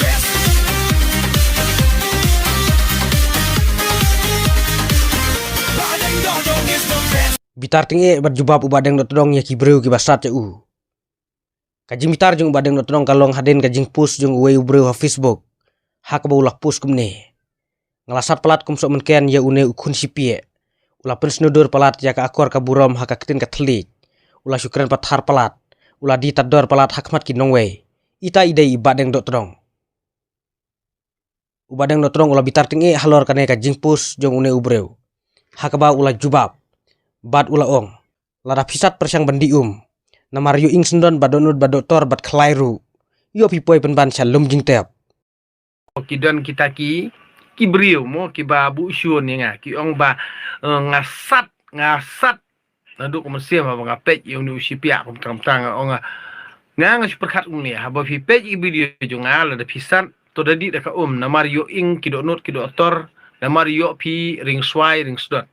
best. Badeng Dodong is the best. Bitar tinge berjubab ubadeng dotodong ya kibreu ki basat ya Kajing bitar jung ubadeng dotodong kalong haden kajing pus jung uwe ubreu ha Facebook. Hak ulak pus kumne. Ngalasat pelat kum sok menken ya une ukun sipie. Ula pen snudur pelat ya ka akor ka burom hak ketin ka telik. Ula syukran pathar pelat. Ula di tador pelat hakmat kinongwe. Ita idei ibadeng dotodong. Ubadeng dotodong ula bitar tinge halor kane kajing pus jung une ubreu. Hakaba ula jubab. Bad ula ong. Lada pisat persyang bandium. Namar yu ing sendon badonut badotor bad kelairu. Yo pipoi penban shalom jing tep. Kidon kita ki brio mo ki ba bu syun nga ki ong ba ngasat nadu ko mesia ba ngapet yung ni usipia ko tang ong nga superkat ni ha ba fi pej i video junga la da pisan to dadi da ka namar yo ing ki donut ki dotor namar yo pi ring swai ring sdot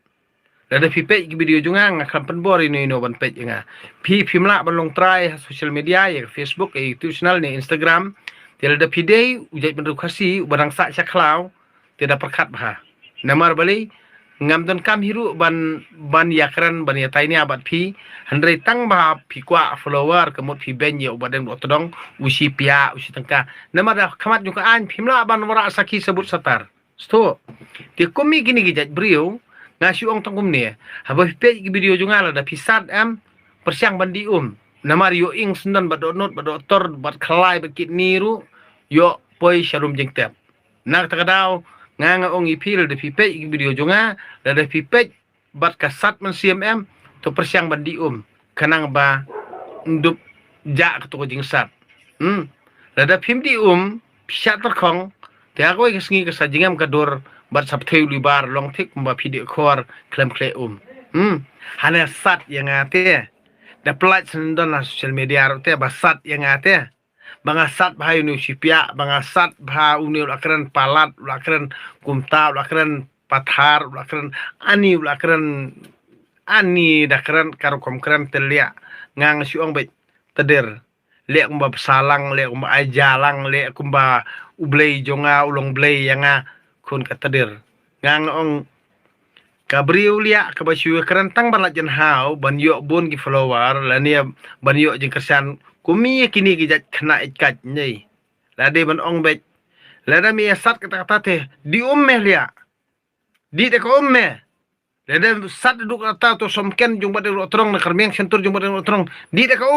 da fi pej i video junga nga kampen bor ini no ban pej nga pi mla ban long try social media ya Facebook YouTube channel ni Instagram tiada ada pidei ujai pendukasi barang sak caklau tidak perkat bah namar bali ngam don kam hiru ban yakran ban yatai ni abat pi handrai tang bah pi kwa follower kemut pi ben ya ubadeng otodong usi pia usi tengka namar dah kamat juga an pimla ban wara saki sebut satar sto ti kumi gini gijat brio ngasi ong tangkum ni haba pe video jungal ada pisat am persiang bandi namar yo ing sendan badonot badotor bad khalai bekit niru yo poi sharum jeng tep nak takadaw nga ong ipil de pipej video jonga da de pipej bat kasat man cmm to persiang bandi kanang ba ndup ja to jing sat da pimdi pisat terkong te ako isingi kasajingam kador bat sabtheu libar long tik ba video khor klem kle hana sat yang ate da plat sendon social media rote basat yang ate bangasat bahai unu sipia bangasat bah uni ulakran palat ulakran kumta ulakran pathar ulakran ani dakran karo komkran telia ngang siong bet teder lek kumba salang lek kumba ajalang lek kumba ublei jonga ulong blei yanga kun katedir ngang ong kabriu lia kabasyu kerentang balajen hau ban yo bon ki follower lania ban yo jeng kersan kumi kini kijat kena ikat nyai lade ban ong bet lada mi sat kata teh di lia di de ko lada sat duk kata to somken jung badeng otrong na karmiang sentur jung badeng otrong di de ko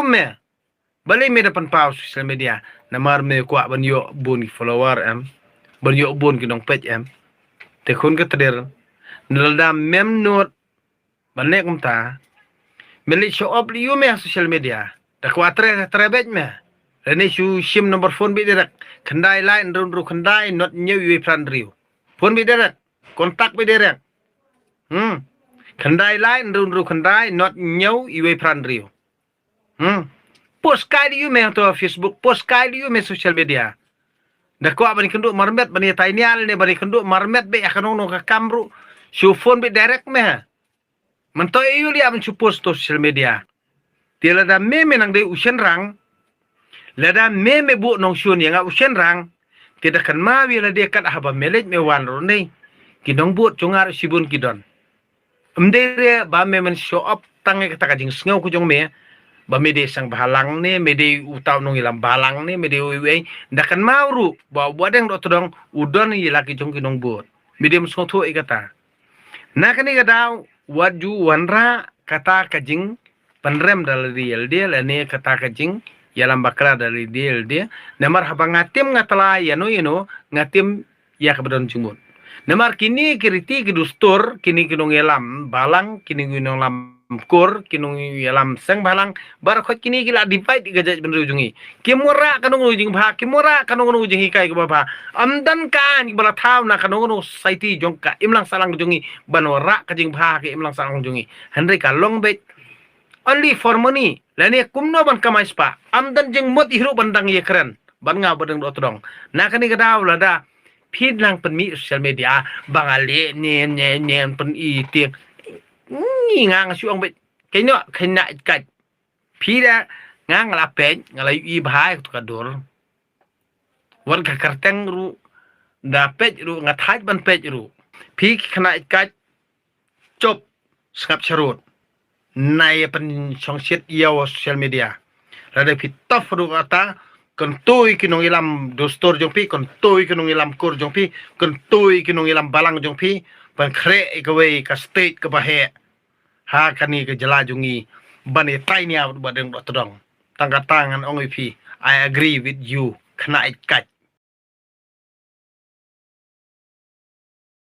balik me depan pau social media namar me kwa ban yo bon follower ban yo bon ki nong page te kun ka teder nalda mem not banek umta melik show up li yo me social media da kwa trebet me rene su sim number phone bi direct khandai line ru khandai not new we plan riu phone bi direct kontak bi direct khandai line ru khandai not new we plan riu post kai di me to Facebook post kai di me social media da kwa bani kenduk marmet bani tainial ne bani kenduk marmet be akan no ka kamru su phone bi direct me mentoy yu li am su post social media tila da meme nang de usen rang lada meme bu nong syun yang usen rang tidak kan ma wi la de kat haba melej me wan ro nei kidong bu chungar sibun kidon amdere ba me men show up tange kata kajing sngau ku jong me ba me de sang balang ne me de utaw nong ilam balang ne me de we ndakan mauru ba wadeng do todong udon yi laki jong kidong bu me de msong thu ikata nakani gadaw waju wanra kata kajing penrem dari dia lani kata kajing yalam bakra dari dia namar haba ngatim ngatala yano ngatim ya kebedan jumut namar kini kiriti kidustur kini kinong yalam balang kini kinong lam kur kinong yalam sang balang barakot kini gila divide gajaj bener ujungi kimura kanong ujung bah kimura kanong ujung hikai ke baba amdan kan bala taw na kanong saiti jongka imlang salang ujungi banora kajing bah ke imlang salang ujungi henry kalong bet only for money lani kumno ban kamais pa amdan jeng mot ihru bandang ye keren ban nga badeng do todong nakani gadaw lada pid lang penmi social media bangali nen pen itik ngang suang bet kenyo kena kat pida ngang lapen ngalai i bahai tu kador warga karteng ru da pej ru ngathaj ban pej ru pi khna ikat chop skap charut nai pen song shit yaw social media rada pi tof ru kata kon toy kinong ilam dostor jong pi kon toy kinong ilam kur jong pi kon toy kinong ilam balang jong pi pan khre ikaway ka state ka bahe ha kani ke jela jungi bani tai nia badeng dot dong tangga tangan ong pi I agree with you khna ikat